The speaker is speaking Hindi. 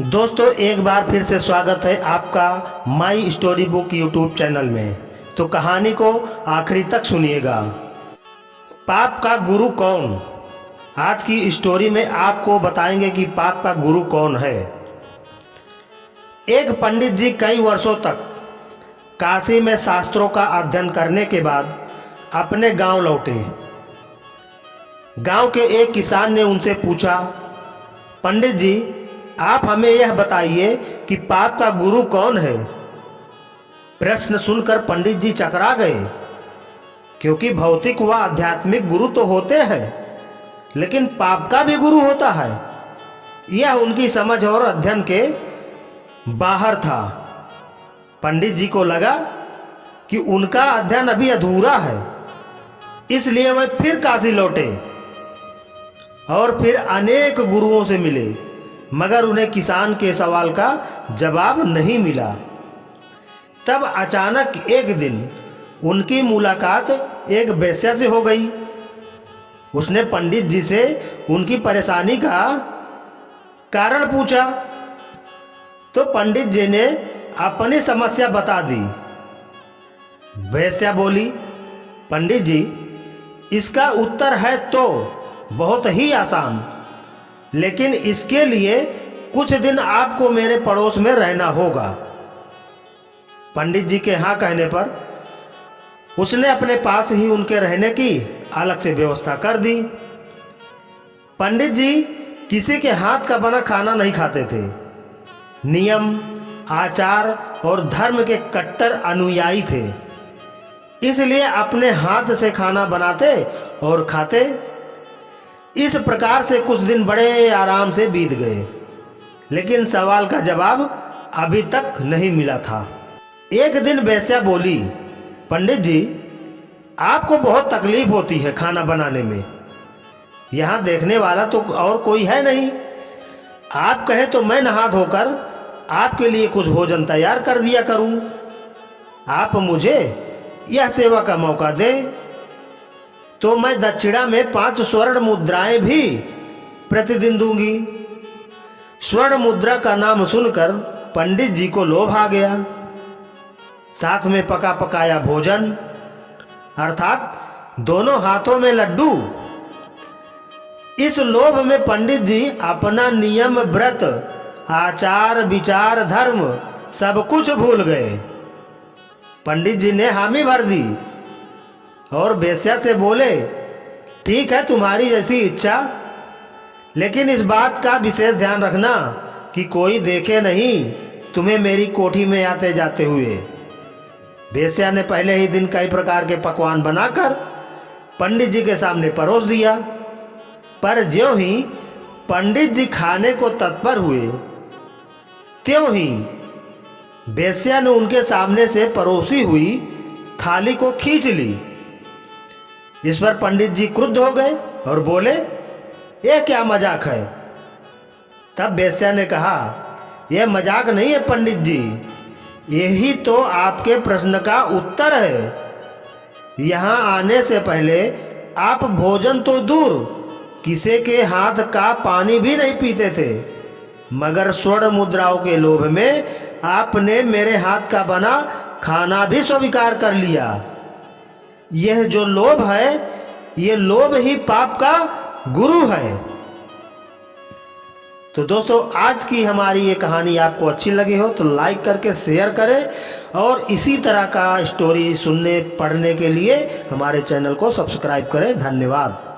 दोस्तों एक बार फिर से स्वागत है आपका my story book YouTube channel में। तो कहानी को आखिरी तक सुनिएगा। पाप का गुरु कौन? आज की स्टोरी में आपको बताएंगे कि पाप का गुरु कौन है। एक पंडित जी कई वर्षों तक काशी में शास्त्रों का अध्ययन करने के बाद अपने गांव लौटे। गांव के एक किसान ने उनसे पूछा, पंडित जी आप हमें यह बताइए कि पाप का गुरु कौन है। प्रश्न सुनकर पंडित जी चकरा गए, क्योंकि भौतिक व आध्यात्मिक गुरु तो होते हैं, लेकिन पाप का भी गुरु होता है, यह उनकी समझ और अध्ययन के बाहर था। पंडित जी को लगा कि उनका अध्ययन अभी अधूरा है, इसलिए वे फिर काशी लौटे और फिर अनेक गुरुओं से मिले, मगर उन्हें किसान के सवाल का जवाब नहीं मिला। तब अचानक एक दिन उनकी मुलाकात एक वेश्या से हो गई। उसने पंडित जी से उनकी परेशानी का कारण पूछा, तो पंडित जी ने अपनी समस्या बता दी। वेश्या बोली, पंडित जी इसका उत्तर है तो बहुत ही आसान, लेकिन इसके लिए कुछ दिन आपको मेरे पड़ोस में रहना होगा। पंडित जी के हाँ कहने पर उसने अपने पास ही उनके रहने की अलग से व्यवस्था कर दी। पंडित जी किसी के हाथ का बना खाना नहीं खाते थे। नियम, आचार और धर्म के कट्टर अनुयायी थे, इसलिए अपने हाथ से खाना बनाते और खाते। इस प्रकार से कुछ दिन बड़े आराम से बीत गए, लेकिन सवाल का जवाब अभी तक नहीं मिला था। एक दिन वेश्या बोली, पंडित जी आपको बहुत तकलीफ होती है खाना बनाने में, यहाँ देखने वाला तो और कोई है नहीं। आप कहें तो मैं नहा धोकर आपके लिए कुछ भोजन तैयार कर दिया करूं। आप मुझे यह सेवा का मौका दें तो मैं दक्षिणा में 5 स्वर्ण मुद्राएं भी प्रतिदिन दूंगी। स्वर्ण मुद्रा का नाम सुनकर पंडित जी को लोभ आ गया। साथ में पका पकाया भोजन, अर्थात दोनों हाथों में लड्डू। इस लोभ में पंडित जी अपना नियम, व्रत, आचार, विचार, धर्म सब कुछ भूल गए। पंडित जी ने हामी भर दी और वेश्या से बोले, ठीक है तुम्हारी जैसी इच्छा, लेकिन इस बात का विशेष ध्यान रखना कि कोई देखे नहीं तुम्हें मेरी कोठी में आते जाते हुए। वेश्या ने पहले ही दिन कई प्रकार के पकवान बनाकर पंडित जी के सामने परोस दिया, पर ज्यों ही पंडित जी खाने को तत्पर हुए, त्यों ही वेश्या ने उनके सामने से परोसी हुई थाली को खींच ली। इस पर पंडित जी क्रुद्ध हो गए और बोले, यह क्या मजाक है। तब वेश्या ने कहा, यह मजाक नहीं है पंडित जी, यही तो आपके प्रश्न का उत्तर है। यहाँ आने से पहले आप भोजन तो दूर किसी के हाथ का पानी भी नहीं पीते थे, मगर स्वर्ण मुद्राओं के लोभ में आपने मेरे हाथ का बना खाना भी स्वीकार कर लिया। यह जो लोभ है, यह लोभ ही पाप का गुरु है। तो दोस्तों आज की हमारी ये कहानी आपको अच्छी लगी हो तो लाइक करके शेयर करें, और इसी तरह का स्टोरी सुनने पढ़ने के लिए हमारे चैनल को सब्सक्राइब करें। धन्यवाद।